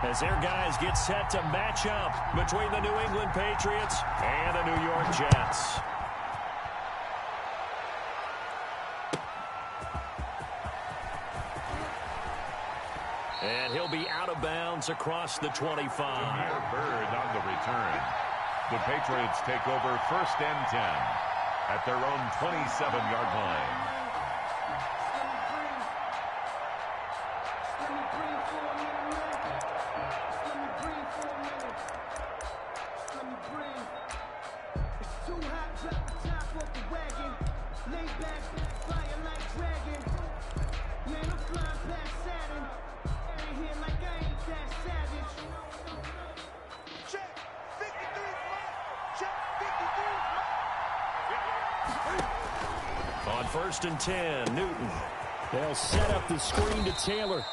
as their guys get set to match up between the New England Patriots and the New York Jets. And he'll be out of bounds across the 25. Bird on the return. The Patriots take over 1st and 10 at their own 27-yard line. On 1st and 10, Newton. They'll set up the screen to Taylor.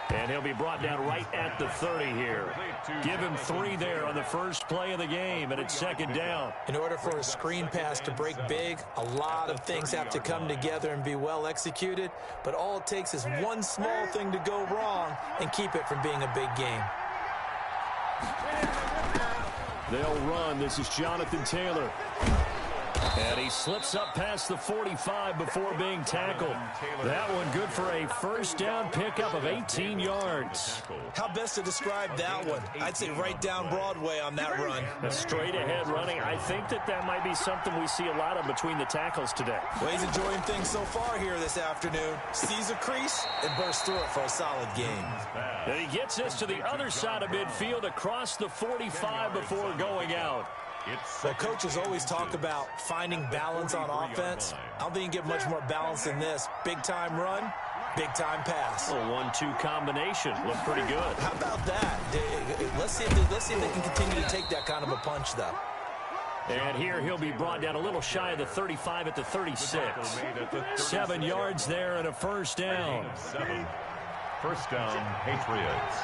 And he'll be brought down right at the 30 here. Give him 3 there on the first play of the game, and it's 2nd down. In order for a screen pass to break big, a lot of things have to come together and be well executed. But all it takes is one small thing to go wrong and keep it from being a big game. They'll run. This is Jonathan Taylor. And he slips up past the 45 before being tackled. That one good for a 1st down pickup of 18 yards. How best to describe that one? I'd say right down Broadway on that run. A straight ahead running. I think that might be something we see a lot of between the tackles today. Well, he's enjoying things so far here this afternoon. Sees a crease and bursts through it for a solid game. And he gets us to the other side of midfield across the 45 before going out. Well, coaches always talk about finding balance on offense. I don't think you can get much more balance than this. Big-time run, big-time pass. A 1-2 combination. Looked pretty good. How about that? Let's see if they can continue to take that kind of a punch, though. And here he'll be brought down a little shy of the 35 at the 36. 7 yards there and a 1st down. 1st down, Patriots.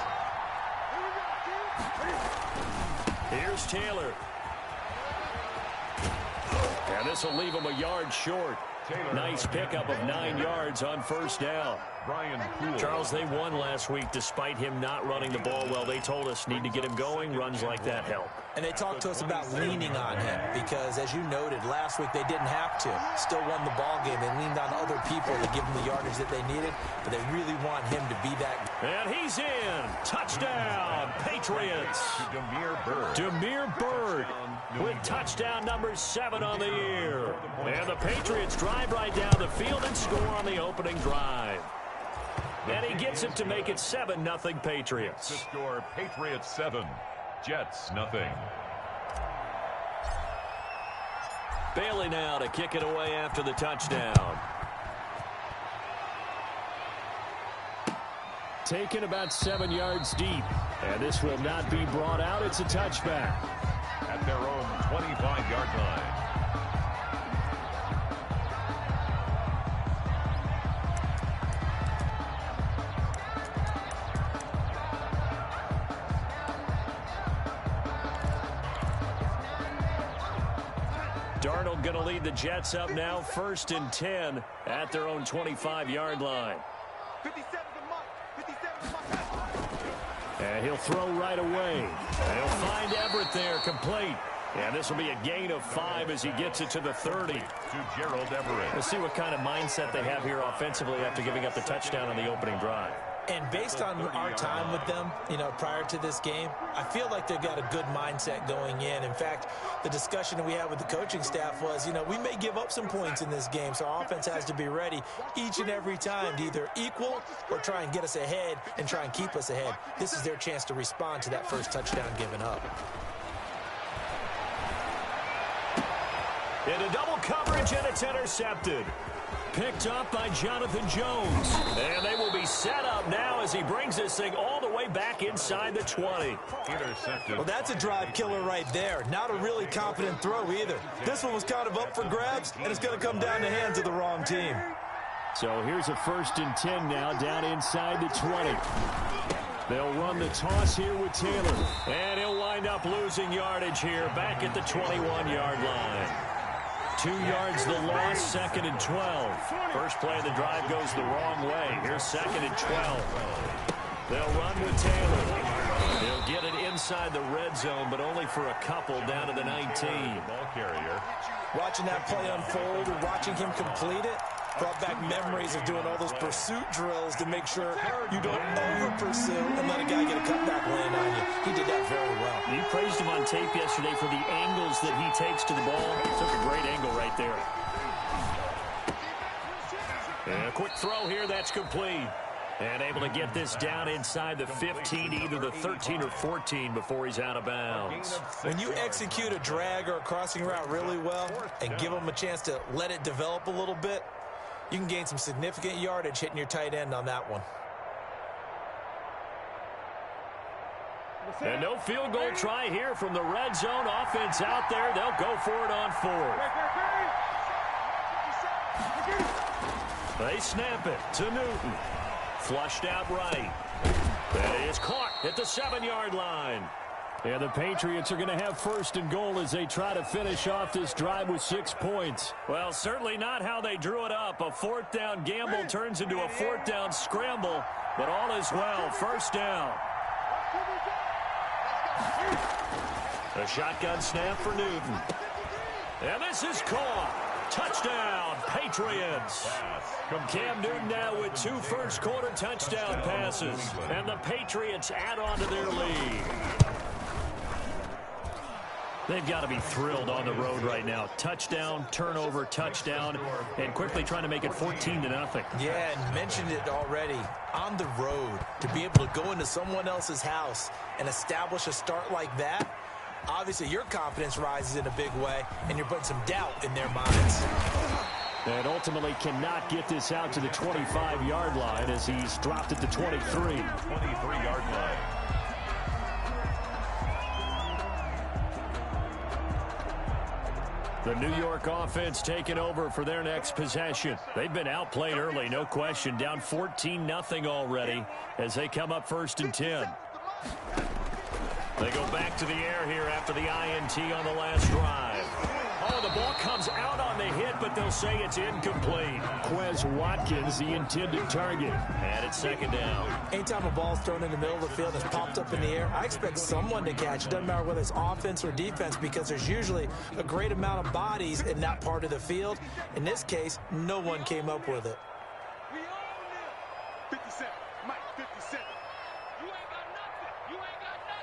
Here's Taylor. And this will leave him a yard short. Nice pickup of 9 yards on 1st down. Charles, they won last week despite him not running the ball well. They told us need to get him going. Runs like that help. And they talked to us about leaning on him because, as you noted, last week they didn't have to. Still won the ball game. They leaned on other people to give them the yardage that they needed, but they really want him to be that. And he's in. Touchdown, Patriots. Damiere Byrd with touchdown number 7 on the year. And the Patriots drive right down the field and score on the opening drive. And he gets it to make it 7-0 Patriots. The score, Patriots 7, Jets 0. Bailey now to kick it away after the touchdown. Taken about 7 yards deep. And this will not be brought out. It's a touchback. At their own 25-yard line. Darnold going to lead the Jets up now, 1st and 10 at their own 25-yard line. And he'll throw right away. And he'll find Everett there, complete. And this will be a gain of 5 as he gets it to the 30. To Gerald Everett. We'll see what kind of mindset they have here offensively after giving up the touchdown on the opening drive. And based on our time with them, prior to this game, I feel like they've got a good mindset going in. In fact, the discussion that we had with the coaching staff was, we may give up some points in this game, so our offense has to be ready each and every time to either equal or try and get us ahead and try and keep us ahead. This is their chance to respond to that first touchdown given up. Into double coverage, and it's intercepted. Picked up by Jonathan Jones. And they will be set up now as he brings this thing all the way back inside the 20. Intercepted. Well, that's a drive killer right there. Not a really confident throw either. This one was kind of up for grabs, and it's going to come down the hands of the wrong team. So here's a 1st and 10 now down inside the 20. They'll run the toss here with Taylor. And he'll wind up losing yardage here back at the 21-yard line. 2 yards the loss, 2nd and 12. First play of the drive goes the wrong way. Here's 2nd and 12. They'll run with Taylor. He'll get it inside the red zone, but only for a couple down to the 19. Ball carrier. Watching that play unfold and watching him complete it brought back memories of doing all those pursuit drills to make sure you don't over-pursue and let a guy get a cutback land on you. He did that very well. You praised him on tape yesterday for the angles that he takes to the ball. He took a great angle right there. And a quick throw here, that's complete. And able to get this down inside the 15, either the 13 or 14 before he's out of bounds. When you execute a drag or a crossing route really well and give him a chance to let it develop a little bit, you can gain some significant yardage hitting your tight end on that one. And no field goal try here from the red zone. Offense out there. They'll go for it on 4th. They snap it to Newton. Flushed out right. That is caught at the 7-yard line. And the Patriots are going to have 1st and goal as they try to finish off this drive with 6 points. Well, certainly not how they drew it up. A 4th down gamble turns into a 4th down scramble, but all is well. 1st down. A shotgun snap for Newton. And this is caught. Touchdown, Patriots. Cam Newton now with 2 first-quarter touchdown passes. And the Patriots add on to their lead. They've got to be thrilled on the road right now. Touchdown, turnover, touchdown, and quickly trying to make it 14-0. Yeah, and mentioned it already. On the road, to be able to go into someone else's house and establish a start like that, obviously your confidence rises in a big way, and you're putting some doubt in their minds. And ultimately cannot get this out to the 25-yard line as he's dropped at the 23. 23-yard line. The New York offense taking over for their next possession. They've been outplayed early, no question. Down 14-0 already as they come up 1st and 10. They go back to the air here after the INT on the last drive. Oh, the ball comes out on the hit, but they'll say it's incomplete. Quez Watkins, the intended target. And it's 2nd down. Anytime a ball's thrown in the middle of the field and it's popped up in the air, I expect someone to catch. It doesn't matter whether it's offense or defense because there's usually a great amount of bodies in that part of the field. In this case, no one came up with it. 57, Mike, 57. You ain't got nothing. You ain't got nothing.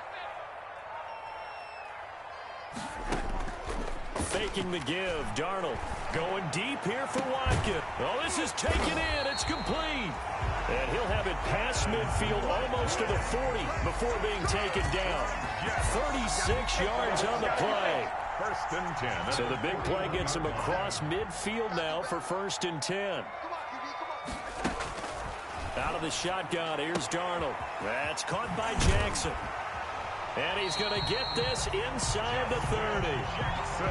Faking the give. Darnold going deep here for Watkins. Oh, this is taken in. It's complete. And he'll have it past midfield almost to the 40 before being taken down. 36 yards on the play. 1st and 10. So the big play gets him across midfield now for 1st and 10. Out of the shotgun, here's Darnold. That's caught by Jackson. And he's going to get this inside the 30.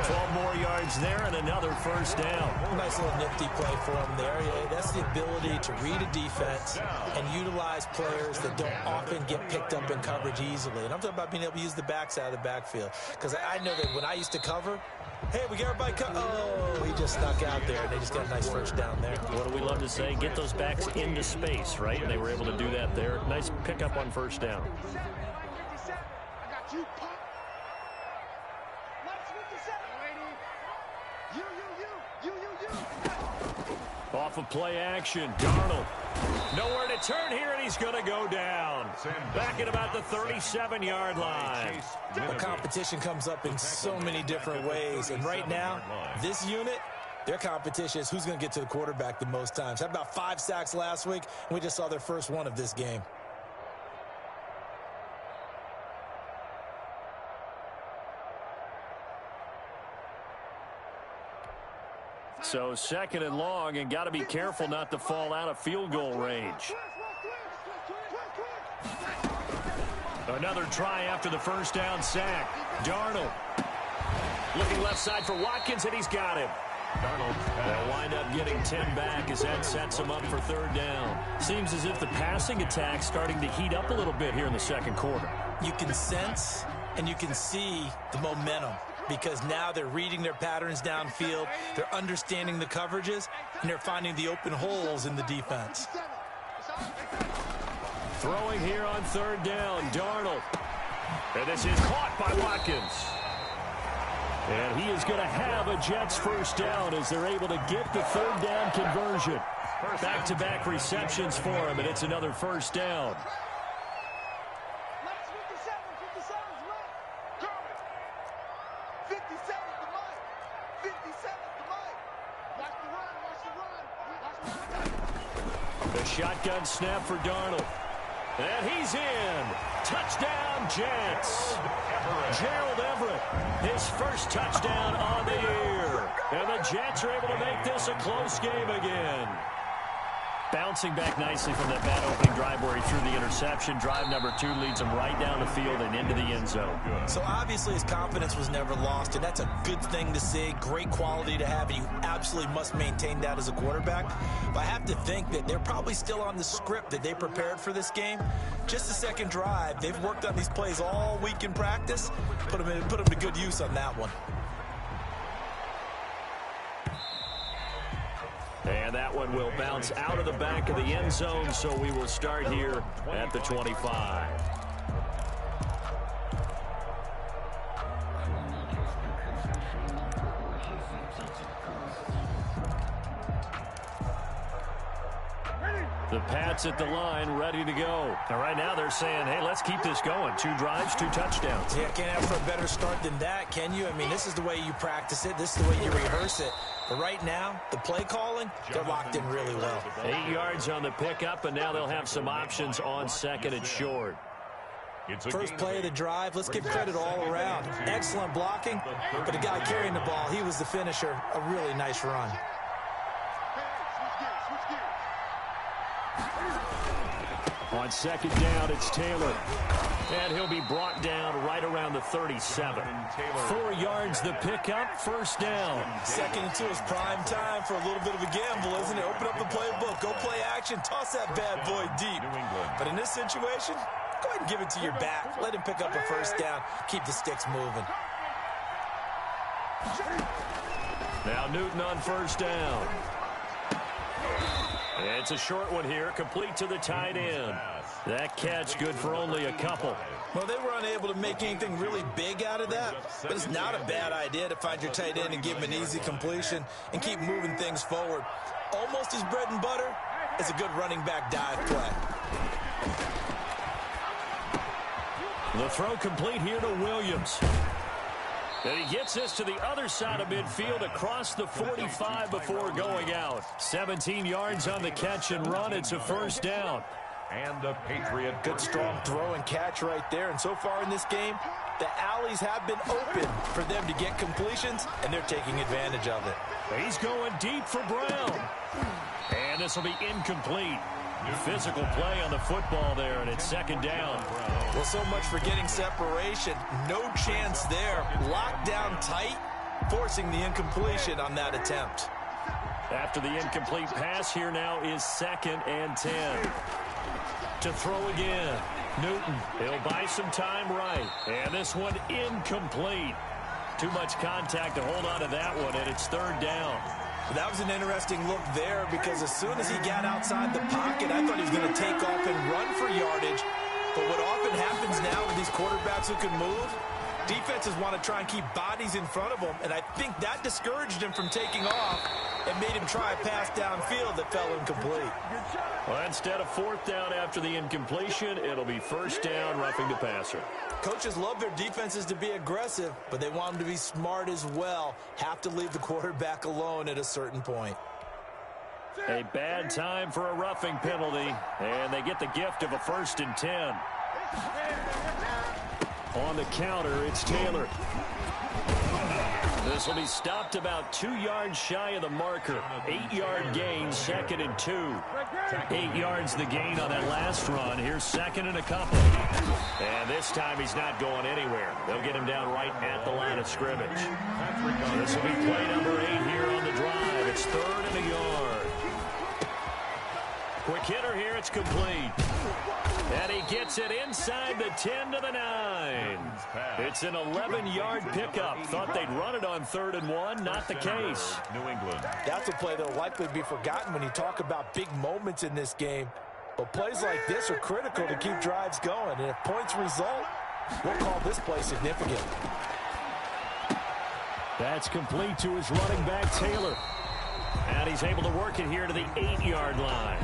12 more yards there and another 1st down. Nice little nifty play for him there. Yeah, that's the ability to read a defense and utilize players that don't often get picked up in coverage easily. And I'm talking about being able to use the backside of the backfield. Because I know that when I used to cover, hey, we got everybody oh, he just snuck out there, and they just got a nice 1st down there. What do we love to say? Get those backs into space, right? And they were able to do that there. Nice pickup on 1st down. You pop. Let's with the 7. You. Off of play action, Darnold. Nowhere to turn here, and he's going to go down. Back at about the 37-yard line. The competition comes up in so many different ways, and right now, this unit, their competition is who's going to get to the quarterback the most times. Had about 5 sacks last week, and we just saw their first one of this game. So 2nd and long, and got to be careful not to fall out of field goal range. Another try after the 1st down sack. Darnold looking left side for Watkins, and he's got him. They'll wind up getting 10 back as that sets him up for 3rd down. Seems as if the passing attack's starting to heat up a little bit here in the 2nd quarter. You can sense and you can see the momentum, because now they're reading their patterns downfield, they're understanding the coverages, and they're finding the open holes in the defense. Throwing here on third down, Darnold. And this is caught by Watkins. And he is going to have a Jets first down as they're able to get the third down conversion. Back-to-back receptions for him, and it's another first down. The shotgun snap for Darnold. And he's in. Touchdown, Jets. Gerald Everett, his first touchdown on the year. And the Jets are able to make this a close game again. Bouncing back nicely from that bad opening drive where he threw the interception. Drive number 2 leads him right down the field and into the end zone. So obviously his confidence was never lost, and that's a good thing to see. Great quality to have, and you absolutely must maintain that as a quarterback. But I have to think that they're probably still on the script that they prepared for this game. Just the second drive, they've worked on these plays all week in practice. Put them to good use on that one. And that one will bounce out of the back of the end zone, so we will start here at the 25. The Pats at the line, ready to go. And right now they're saying, hey, let's keep this going. 2 drives, 2 touchdowns. Yeah, can't ask for a better start than that, can you? I mean, this is the way you practice it. This is the way you rehearse it. But right now, the play calling, they're locked in really well. 8 yards on the pickup, and now they'll have some options on second and short. First play of the drive, let's give credit all around. Excellent blocking, but the guy carrying the ball, he was the finisher. A really nice run. On second down, it's Taylor. And he'll be brought down right around the 37. 4 yards the pickup, first down. Second and 2 is prime time for a little bit of a gamble, isn't it? Open up the playbook, go play action, toss that bad boy deep. But in this situation, go ahead and give it to your back. Let him pick up a first down, keep the sticks moving. Now Newton on first down. It's a short one here, complete to the tight end. That catch good for only a couple. Well, they were unable to make anything really big out of that, but it's not a bad idea to find your tight end and give him an easy completion and keep moving things forward. Almost his bread and butter is a good running back dive play. The throw complete here to Williams. And he gets this to the other side of midfield across the 45 before going out. 17 yards on the catch and run. It's a first down. And the Patriot. Good strong throw and catch right there. And so far in this game, the alleys have been open for them to get completions, and they're taking advantage of it. He's going deep for Brown. And this will be incomplete. Physical play on the football there, and it's second down. Well, so much for getting separation. No chance there. Locked down tight, forcing the incompletion on that attempt. After the incomplete pass, here now is second and 10. To throw again. Newton, he'll buy some time right. And this one incomplete. Too much contact to hold on to that one, and it's third down. That was an interesting look there because as soon as he got outside the pocket, I thought he was going to take off and run for yardage. But what often happens now with these quarterbacks who can move, defenses want to try and keep bodies in front of them, and I think that discouraged him from taking off and made him try a pass downfield that fell incomplete. Well, instead of fourth down after the incompletion, it'll be first down, roughing the passer. Coaches love their defenses to be aggressive, but they want them to be smart as well. Have to leave the quarterback alone at a certain point. A bad time for a roughing penalty, and they get the gift of a first and 10. On the counter, it's Taylor. This will be stopped about 2 yards shy of the marker. 8-yard gain, second and 2. 8 yards the gain on that last run. Here's second and a couple. And this time he's not going anywhere. They'll get him down right at the line of scrimmage. This will be play number 8 here on the drive. It's third and a yard. Quick hitter here, it's complete. And he gets it inside the 10 to the 9. It's an 11-yard pickup. Thought they'd run it on 3rd and 1. Not the case. New England. That's a play that will likely be forgotten when you talk about big moments in this game. Well, plays like this are critical to keep drives going, and if points result, we'll call this play significant. That's complete to his running back, Taylor. And he's able to work it here to the 8-yard line.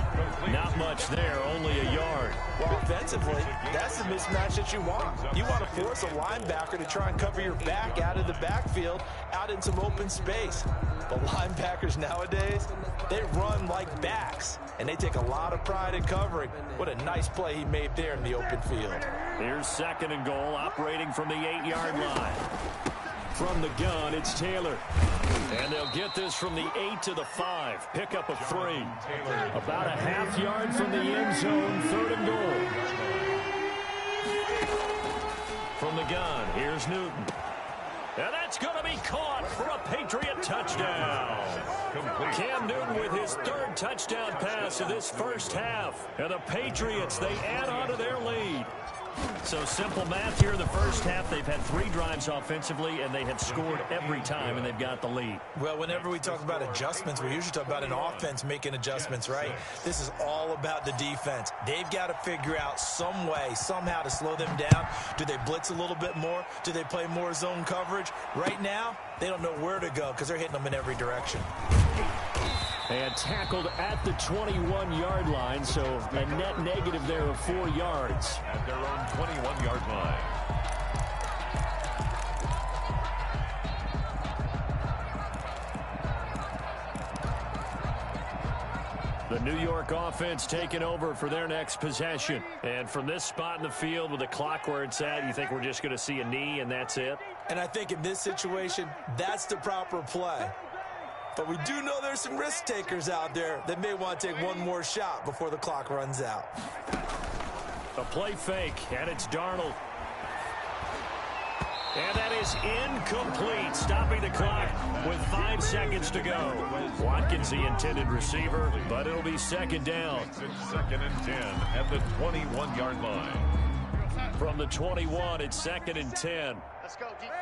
Not much there, only a yard. Well, offensively, that's the mismatch that you want. You want to force a linebacker to try and cover your back out of the backfield, out in some open space. But linebackers nowadays, they run like backs, and they take a lot of pride in covering. What a nice play he made there in the open field. Here's 2nd and goal, operating from the 8-yard line. From the gun, it's Taylor. And they'll get this from the 8 to the 5. Pickup of 3. About a half yard from the end zone, 3rd and goal. From the gun, here's Newton. And that's going to be caught for a Patriot touchdown. Cam Newton with his 3rd touchdown pass of this first half. And the Patriots, they add on to their lead. So simple math here in the first half. They've had 3 drives offensively, and they have scored every time, and they've got the lead. Well, whenever we talk about adjustments, we usually talk about an offense making adjustments, right? This is all about the defense. They've got to figure out some way, somehow to slow them down. Do they blitz a little bit more? Do they play more zone coverage? Right now, they don't know where to go because they're hitting them in every direction. And tackled at the 21-yard line, so a net negative there of 4 yards. At their own 21-yard line. The New York offense taking over for their next possession. And from this spot in the field with the clock where it's at, you think we're just going to see a knee and that's it? And I think in this situation, that's the proper play. But we do know there's some risk takers out there that may want to take one more shot before the clock runs out. A play fake, and it's Darnold. And that is incomplete, stopping the clock with 5 seconds to go. Watkins, the intended receiver, but it'll be 2nd down. It's 2nd and 10 at the 21-yard line. From the 21, it's 2nd and 10. Let's go, defense.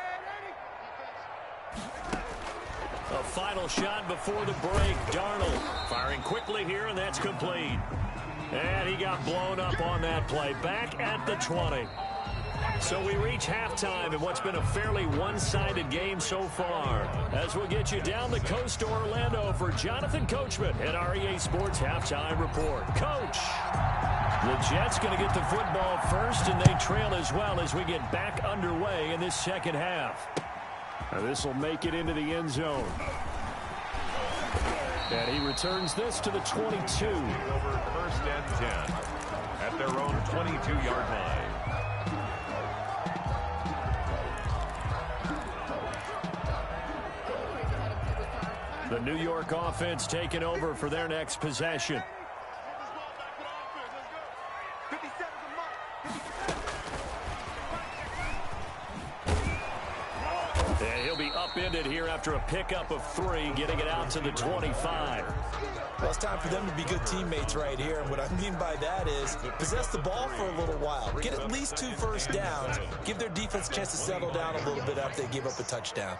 A final shot before the break. Darnold firing quickly here, and that's complete. And he got blown up on that play. Back at the 20. So we reach halftime in what's been a fairly one-sided game so far. As we'll get you down the coast to Orlando for Jonathan Coachman at REA Sports Halftime Report. Coach! The Jets going to get the football first, and they trail as well as we get back underway in this second half. Now this will make it into the end zone. And he returns this to the 22. Over 1st and 10 at their own 22-yard line. The New York offense taking over for their next possession. And he'll be upended here after a pickup of 3, getting it out to the 25. Well, it's time for them to be good teammates right here. And what I mean by that is possess the ball for a little while. Get at least 2 first downs. Give their defense a chance to settle down a little bit after they give up a touchdown.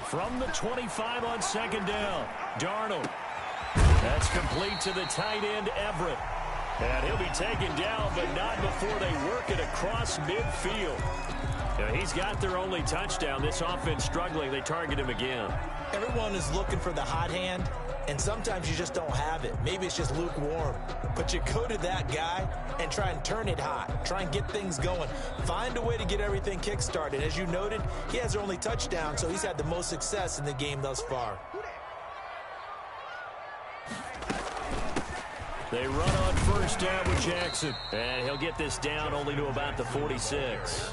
From the 25 on 2nd down, Darnold. That's complete to the tight end, Everett. And he'll be taken down, but not before they work it across midfield. Now, he's got their only touchdown. This offense struggling. They target him again. Everyone is looking for the hot hand, and sometimes you just don't have it. Maybe it's just lukewarm. But you go to that guy and try and turn it hot. Try and get things going. Find a way to get everything kick-started. As you noted, he has their only touchdown, so he's had the most success in the game thus far. They run on 1st down with Jackson. And he'll get this down only to about the 46.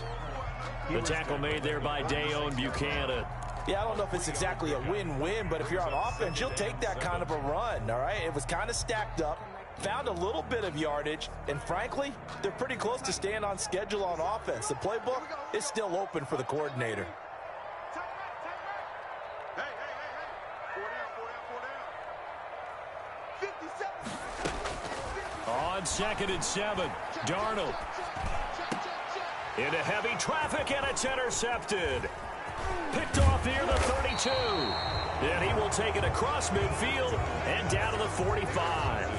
The tackle made there by Dayon Buchanan. Yeah, I don't know if it's exactly a win-win, but if you're on offense, you'll take that kind of a run, all right? It was kind of stacked up, found a little bit of yardage, and frankly, they're pretty close to staying on schedule on offense. The playbook is still open for the coordinator. Hey. 4 down. 57. On 2nd and 7, Darnold. Into heavy traffic, and it's intercepted. Picked off near the 32. And he will take it across midfield and down to the 45.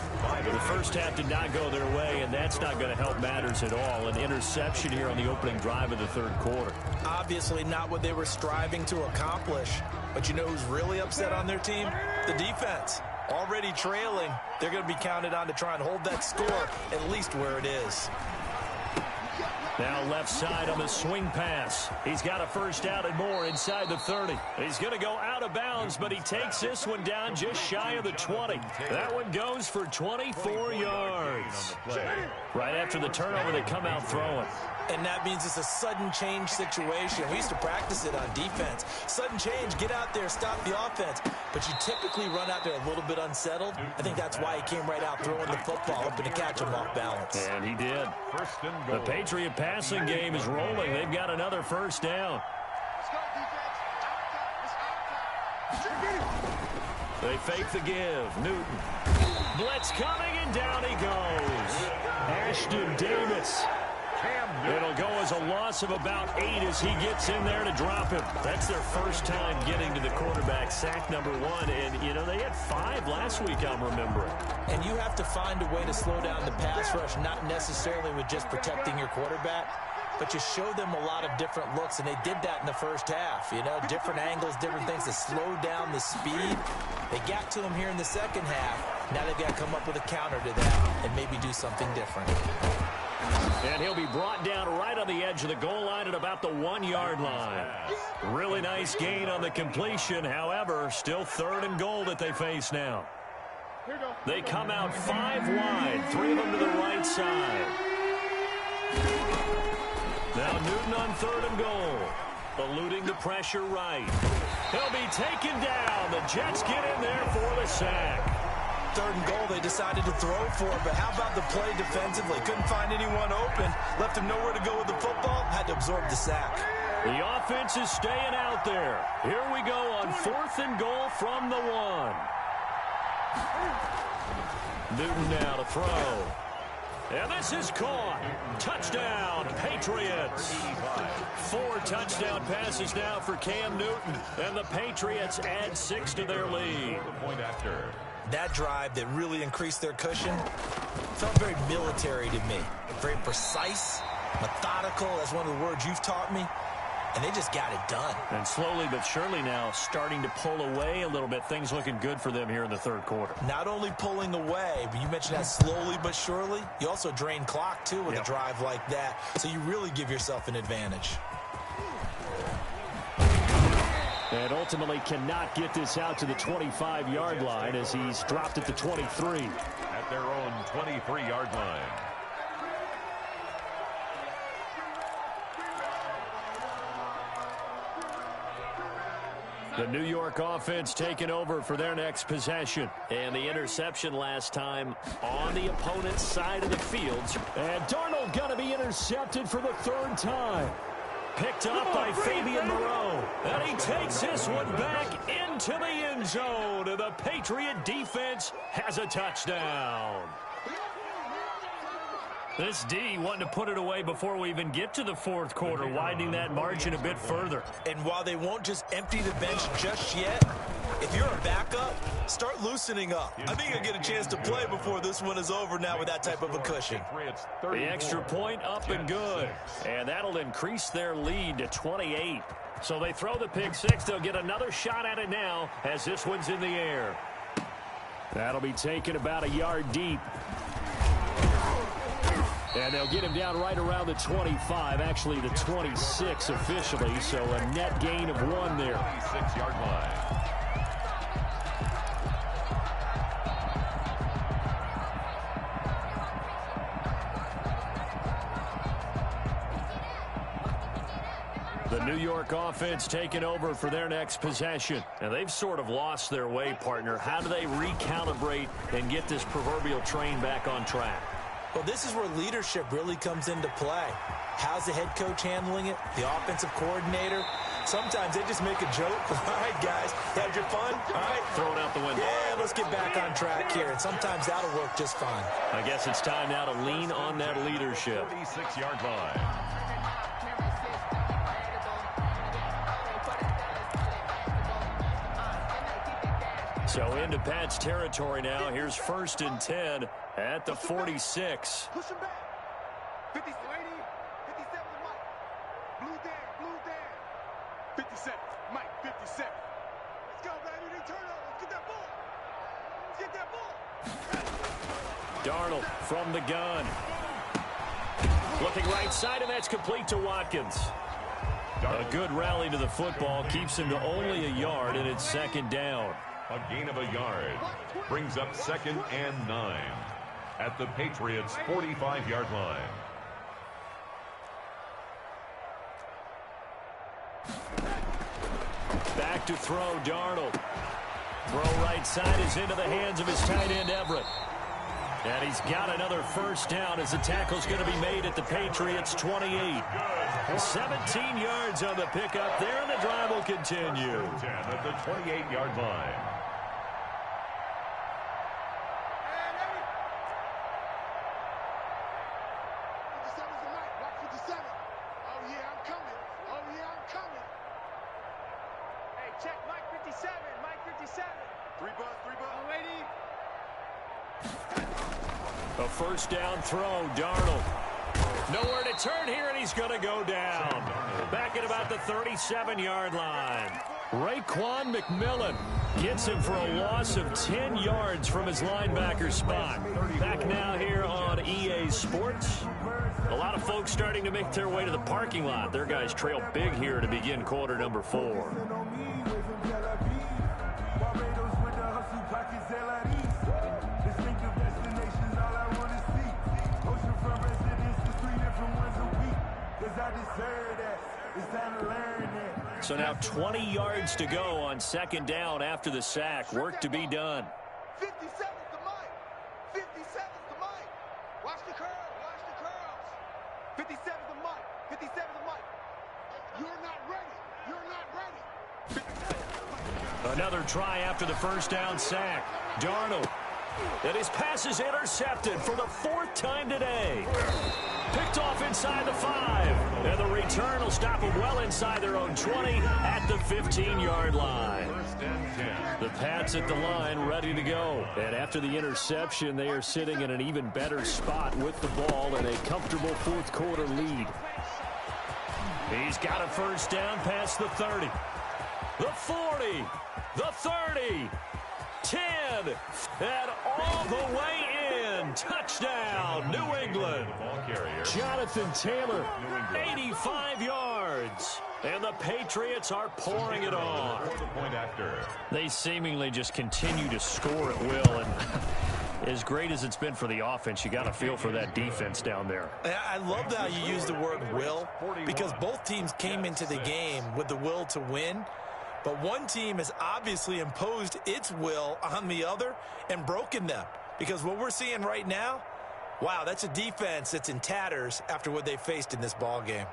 The first half did not go their way, and that's not going to help matters at all. An interception here on the opening drive of the third quarter. Obviously not what they were striving to accomplish. But you know who's really upset on their team? The defense. Already trailing, they're going to be counted on to try and hold that score at least where it is. Now left side on the swing pass. He's got a first down and more inside the 30. He's going to go out of bounds, but he takes this one down just shy of the 20. That one goes for 24 yards. Right after the turnover, they come out throwing. And that means it's a sudden change situation. We used to practice it on defense. Sudden change, get out there, stop the offense. But you typically run out there a little bit unsettled. I think that's why he came right out throwing the football, hoping to catch him off balance. And he did. The Patriot passing game is rolling. They've got another first down. They fake the give. Newton. Blitz coming, and down he goes. Ashton Davis. It'll go as a loss of about 8 as he gets in there to drop him. That's their first time getting to the quarterback, sack number 1. And, you know, they had 5 last week, I'm remembering. And you have to find a way to slow down the pass rush, not necessarily with just protecting your quarterback, but you show them a lot of different looks, and they did that in the first half. You know, different angles, different things to slow down the speed. They got to him here in the second half. Now they've got to come up with a counter to that and maybe do something different. And he'll be brought down right on the edge of the goal line at about the 1-yard line. Really nice gain on the completion. However, still 3rd and goal that they face now. They come out 5 wide, 3 of them to the right side. Now Newton on 3rd and goal. Eluding the pressure right. He'll be taken down. The Jets get in there for the sack. 3rd and goal, they decided to throw for it, but how about the play defensively? Couldn't find anyone open, left him nowhere to go with the football, had to absorb the sack. The offense is staying out there. Here we go on 4th and goal from the 1. Newton now to throw. And this is caught. Touchdown, Patriots. 4 touchdown passes now for Cam Newton, and the Patriots add 6 to their lead. Point after. That drive that really increased their cushion felt very military to me. Very precise, methodical, that's one of the words you've taught me. And they just got it done. And slowly but surely now starting to pull away a little bit. Things looking good for them here in the 3rd quarter. Not only pulling away, but you mentioned that slowly but surely. You also drain clock, too, with a drive like that. So you really give yourself an advantage. And ultimately cannot get this out to the 25-yard line as he's dropped at the 23. At their own 23-yard line. The New York offense taking over for their next possession. And the interception last time on the opponent's side of the field. And Darnold going to be intercepted for the 3rd time. Picked up by Fabian Moreau. And he takes this one back into the end zone. And the Patriot defense has a touchdown. This D wanting to put it away before we even get to the 4th quarter, widening that margin a bit further. And while they won't just empty the bench just yet, if you're a backup, start loosening up. I think you'll get a chance to play before this one is over now with that type of a cushion. The extra point up and good. And that'll increase their lead to 28. So they throw the pick 6. They'll get another shot at it now as this one's in the air. That'll be taken about a yard deep. And they'll get him down right around the 25, actually the 26 officially, so a net gain of 1 there. 26-yard line. The New York offense taking over for their next possession. And they've sort of lost their way, partner. How do they recalibrate and get this proverbial train back on track? Well, this is where leadership really comes into play. How's the head coach handling it? The offensive coordinator? Sometimes they just make a joke. All right, guys, had your fun? All right. Throw it out the window. Yeah, let's get back on track here. And sometimes that'll work just fine. I guess it's time now to lean on that leadership. 36-yard line. So into Pat's territory now. Here's 1st and 10 at the 46. Push him back. 50, 80, 57 to Mike. Blue down. 57, Mike, 57. Let's go, baby. They turn over. Let's get that ball. Let's get that ball. Darnold from the gun. Looking right side, and that's complete to Watkins. A good rally to the football keeps him to only a yard, and it's 2nd down. A gain of a yard brings up 2nd and 9 at the Patriots' 45-yard line. Back to throw, Darnold. Throw right side is into the hands of his tight end, Everett. And he's got another 1st down as the tackle's going to be made at the Patriots' 28. 17 yards on the pickup there, and the drive will continue. 10 at the 28-yard line. Check, Mike 57, Mike 57. 3 bus. Oh, 80. A 1st down throw, Darnold. Nowhere to turn here, and he's going to go down. Back at about the 37-yard line. Raekwon McMillan gets him for a loss of 10 yards from his linebacker spot. Back now here on EA Sports. A lot of folks starting to make their way to the parking lot. Their guys trail big here to begin quarter number 4. So now 20 yards to go on 2nd down after the sack. Work to be done. 57 to Mike. 57 to Mike. Watch the curls. 57 to Mike. 57 to Mike. You're not ready. Another try after the 1st down sack. Darnold. And his pass is intercepted for the 4th time today. Picked off inside the 5. And the return will stop them well inside their own 20 at the 15-yard line. The Pats at the line ready to go. And after the interception, they are sitting in an even better spot with the ball and a comfortable 4th quarter lead. He's got a 1st down past the 30. The 40. The 30. 10. And all the way in. Touchdown, New England. Jonathan Taylor, 85 yards. And the Patriots are pouring it on. They seemingly just continue to score at will. And as great as it's been for the offense, you got to feel for that defense down there. I love how you use the word will, because both teams came into the game with the will to win. But one team has obviously imposed its will on the other and broken them. Because what we're seeing right now, wow, that's a defense that's in tatters after what they faced in this ball game.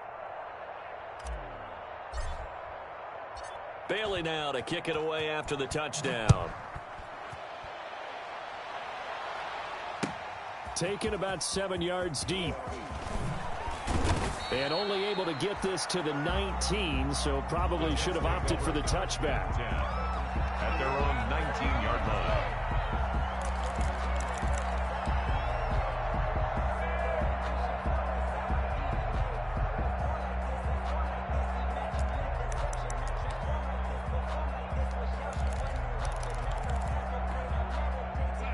Bailey now to kick it away after the touchdown. Taken about 7 yards deep. And only able to get this to the 19, so probably should have opted for the touchback. At their own 19-yard line.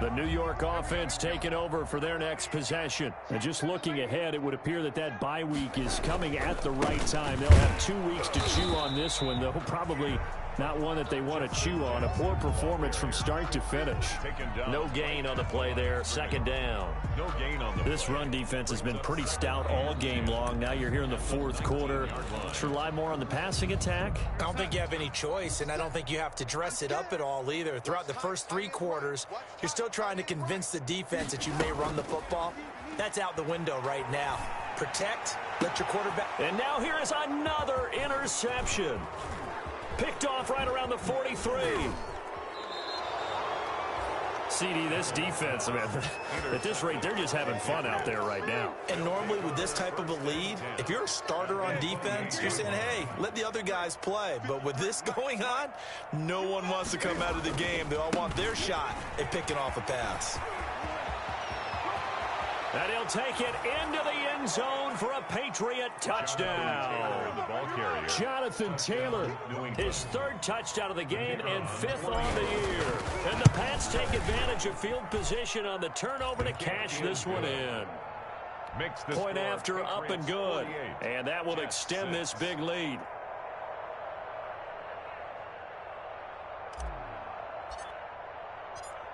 The New York offense taking over for their next possession. And just looking ahead, it would appear that that bye week is coming at the right time. They'll have 2 weeks to chew on this one, though probably not one that they want to chew on. A poor performance from start to finish. No gain on the play there. 2nd down. No gain on the play. This run defense has been pretty stout all game long. Now you're here in the 4th quarter. Let's rely more on the passing attack. I don't think you have any choice, and I don't think you have to dress it up at all either. Throughout the first 3 quarters, you're still trying to convince the defense that you may run the football. That's out the window right now. Protect, let your quarterback. And now here is another interception. Picked off right around the 43. CD, this defense, man, at this rate, they're just having fun out there right now. And normally with this type of a lead, if you're a starter on defense, you're saying, hey, let the other guys play. But with this going on, no one wants to come out of the game. They all want their shot at picking off a pass. And he'll take it into the end zone for a Patriot touchdown. The ball carrier. Jonathan Taylor, his third touchdown of the game and fifth on the year. And the Pats take advantage of field position on the turnover to cash this one in. Point after, up and good. And that will extend this big lead.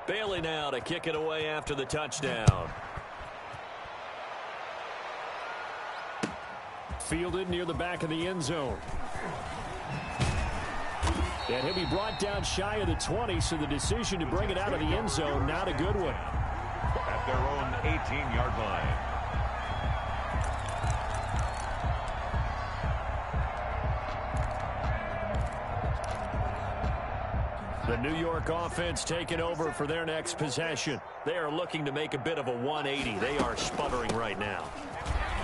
Bailey now to kick it away after the touchdown. Fielded near the back of the end zone. And he'll be brought down shy of the 20, so the decision to bring it out of the end zone, not a good one. At their own 18-yard line. The New York offense taking over for their next possession. They are looking to make a bit of a 180. They are sputtering right now.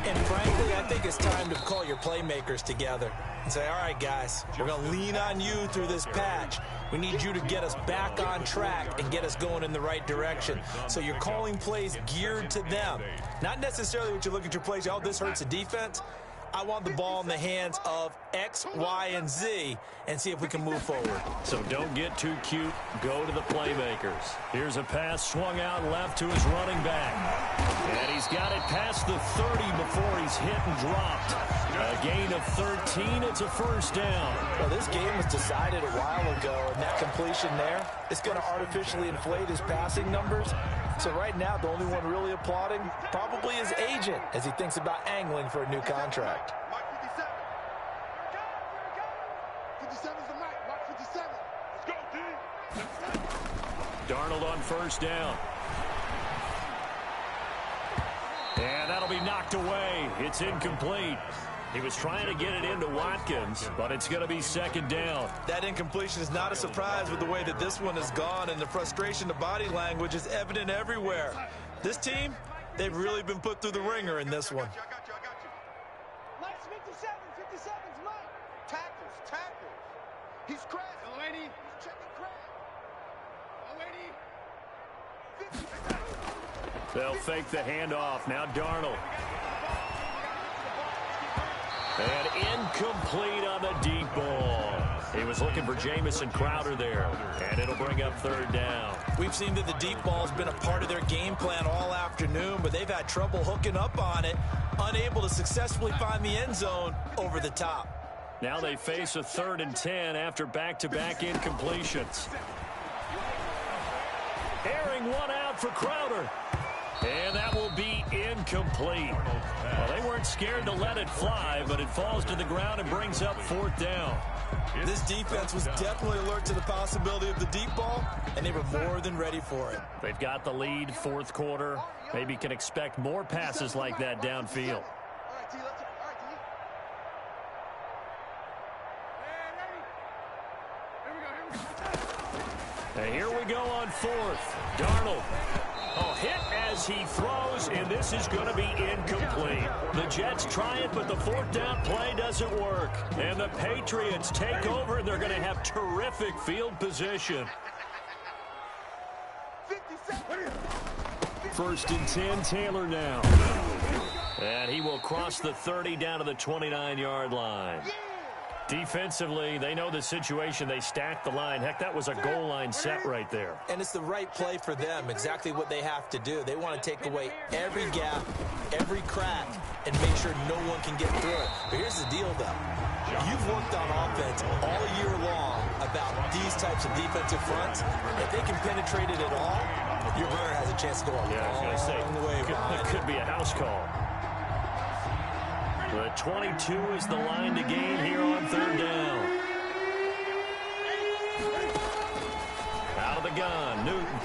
And frankly, I think it's time to call your playmakers together and say, all right, guys, we're going to lean on you through this patch. We need you to get us back on track and get us going in the right direction. So you're calling plays geared to them. Not necessarily what you look at your plays, oh, this hurts the defense. I want the ball in the hands of X, Y, and Z and see if we can move forward. So don't get too cute. Go to the playmakers. Here's a pass swung out left to his running back. And he's got it past the 30 before he's hit and dropped. A gain of 13. It's a first down. Well, this game was decided a while ago, and that completion there is going to artificially inflate his passing numbers. So right now, the only one really applauding probably his agent as he thinks about angling for a new contract. Mark 57. 57's the mic. Mark 57. Let's go, D. Darnold on first down. And that'll be knocked away. It's incomplete. He was trying to get it into Watkins, but it's going to be second down. That incompletion is not a surprise with the way that this one has gone, and the frustration, the body language is evident everywhere. This team, they've really been put through the ringer in this one. I got you. Mike's 57. 57's Mike. Tackles. He's crashing. Delaney. He's checking crash. Delaney. They'll fake the handoff. Now Darnold. And incomplete on the deep ball. He was looking for Jamison Crowder there. And it'll bring up third down. We've seen that the deep ball has been a part of their game plan all afternoon, but they've had trouble hooking up on it, unable to successfully find the end zone over the top. Now they face a 3rd and 10 after back-to-back incompletions. Airing one out for Crowder. And that will be incomplete. Well, they weren't scared to let it fly, but it falls to the ground and brings up 4th down. This defense was definitely alert to the possibility of the deep ball, and they were more than ready for it. They've got the lead, 4th quarter. Maybe can expect more passes like that downfield. And here we go on 4th. Darnold. Oh, hit as he throws, and this is going to be incomplete. The Jets try it, but the 4th down play doesn't work. And the Patriots take over, and they're going to have terrific field position. 1st and 10, Taylor now. And he will cross the 30 down to the 29-yard line. Defensively, they know the situation. They stack the line. Heck, that was a goal line set right there. And it's the right play for them, exactly what they have to do. They want to take away every gap, every crack, and make sure no one can get through it. But here's the deal, though. You've worked on offense all year long about these types of defensive fronts. If they can penetrate it at all, your runner has a chance to go a long way behind. It could be a house call. The 22 is the line to gain here on 3rd down. Out of the gun, Newton.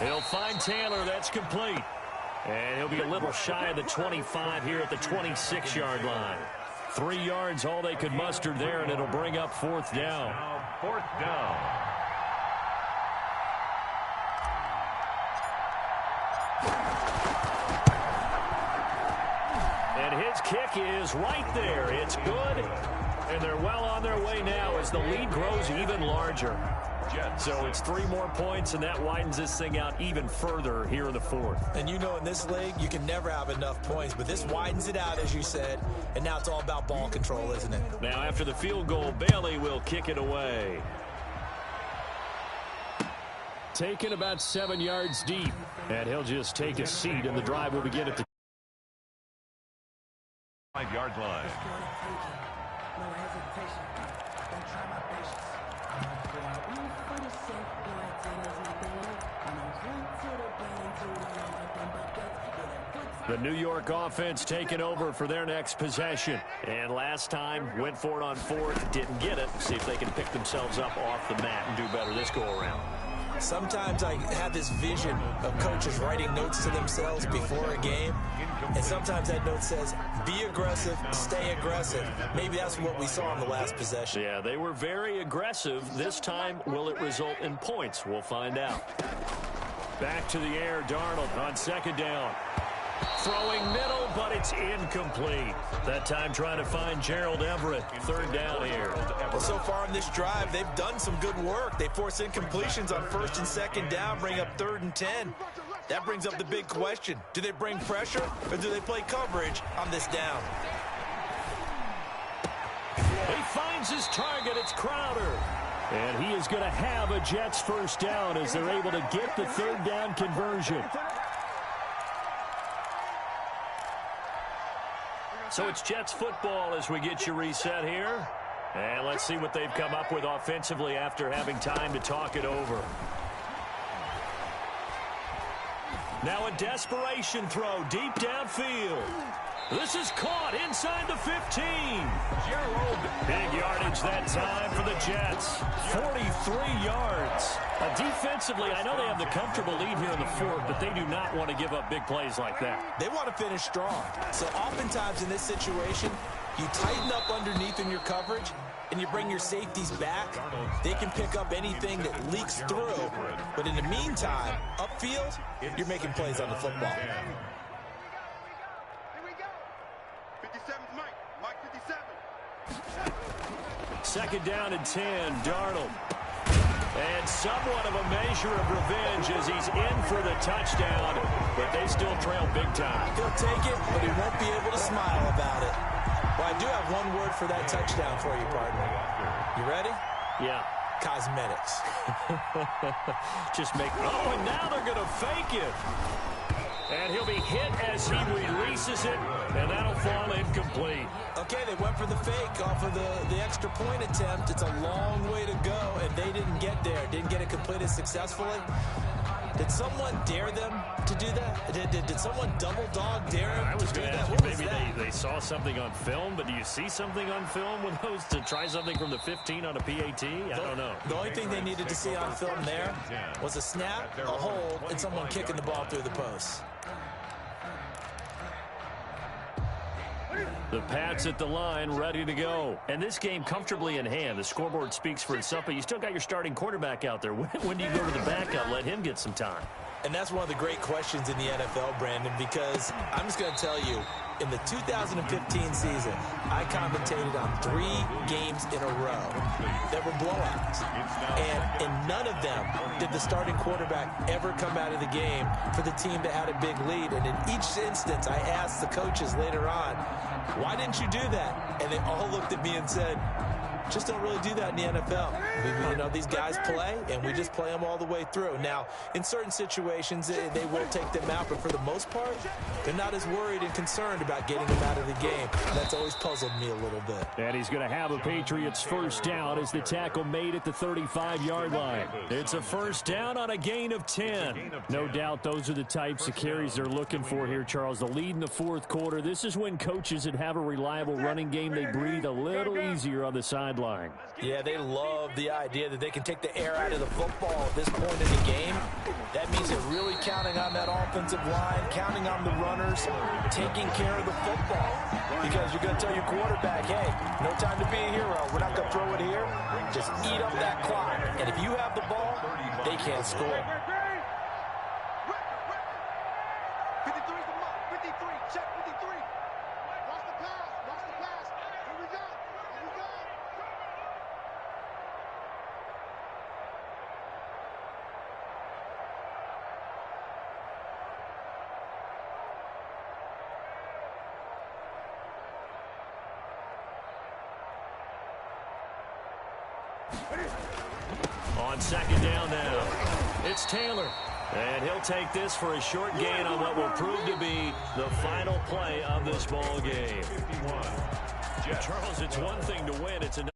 He'll find Taylor. That's complete. And he'll be a little shy of the 25 here at the 26-yard line. 3 yards, all they could muster there, and it'll bring up 4th down. Now 4th down. And his kick is right there. It's good. And they're well on their way now as the lead grows even larger. So it's 3 more points, and that widens this thing out even further here in the fourth. And you know in this league, you can never have enough points, but this widens it out, as you said, and now it's all about ball control, isn't it? Now after the field goal, Bailey will kick it away. Taken about 7 yards deep, and he'll just take a seat, and the drive will begin at the 5-yard line. The New York offense taking over for their next possession. And last time, went for it on 4th, didn't get it. See if they can pick themselves up off the mat and do better this go-around. Sometimes I have this vision of coaches writing notes to themselves before a game, and sometimes that note says, be aggressive, stay aggressive. Maybe that's what we saw in the last possession. Yeah, they were very aggressive. This time, will it result in points? We'll find out. Back to the air, Darnold on 2nd down. Throwing middle, but it's incomplete. That time trying to find Gerald Everett. 3rd down here. Well, so far in this drive, they've done some good work. They force incompletions on 1st and 2nd down, bring up 3rd and 10. That brings up the big question. Do they bring pressure, or do they play coverage on this down? He finds his target. It's Crowder. And he is going to have a Jets 1st down as they're able to get the 3rd down conversion. So it's Jets football as we get you reset here. And let's see what they've come up with offensively after having time to talk it over. Now a desperation throw deep downfield. This is caught inside the 15. Gerald. Big yardage that time for the Jets. 43 yards. Defensively, I know they have the comfortable lead here in the 4th, but they do not want to give up big plays like that. They want to finish strong. So oftentimes in this situation, you tighten up underneath in your coverage, and you bring your safeties back. They can pick up anything that leaks through. But in the meantime, upfield, you're making plays on the football. 57's Mike. Mike 57. 2nd down and 10, Darnold. And somewhat of a measure of revenge as he's in for the touchdown, but they still trail big time. He'll take it, but he won't be able to smile about it. Well, I do have one word for that touchdown for you, partner. You ready? Yeah. Cosmetics. Just make... Oh, and now they're going to fake it. And he'll be hit as he releases it, and that'll fall incomplete. Okay, they went for the fake off of the extra point attempt. It's a long way to go, and they didn't get there. Didn't get it completed successfully. Did someone dare them to do that? Did someone double dog dare them to do that? Maybe they saw something on film, but do you see something on film with those to try something from the 15 on a PAT? I don't know. The only thing they needed to see on film there was a snap, a hold, and someone kicking the ball through the post. The Pats at the line, ready to go. And this game comfortably in hand. The scoreboard speaks for itself, but you still got your starting quarterback out there. When do you go to the backup? Let him get some time. And that's one of the great questions in the NFL, Brandon, because I'm just going to tell you, in the 2015 season, I commentated on 3 games in a row that were blowouts. And in none of them did the starting quarterback ever come out of the game for the team that had a big lead. And in each instance, I asked the coaches later on, why didn't you do that? And they all looked at me and said, just don't really do that in the NFL. You know, these guys play, and we just play them all the way through. Now, in certain situations, they will take them out, but for the most part, they're not as worried and concerned about getting them out of the game. That's always puzzled me a little bit. And he's going to have a Patriots 1st down as the tackle made at the 35-yard line. It's a 1st down on a gain of 10. No doubt those are the types of carries they're looking for here, Charles. The lead in the 4th quarter. This is when coaches that have a reliable running game, they breathe a little easier on the sideline. Yeah, they love the idea that they can take the air out of the football at this point in the game. That means they're really counting on that offensive line, counting on the runners, taking care of the football. Because you're going to tell your quarterback, hey, no time to be a hero. We're not going to throw it here. Just eat up that clock. And if you have the ball, they can't score. set, 53. Watch the pass. Watch the pass. Here we go. Here we go. On second down now, it's Taylor. And he'll take this for a short gain on what will prove to be the final play of this ball game. Charles, it's one thing to win. It's another.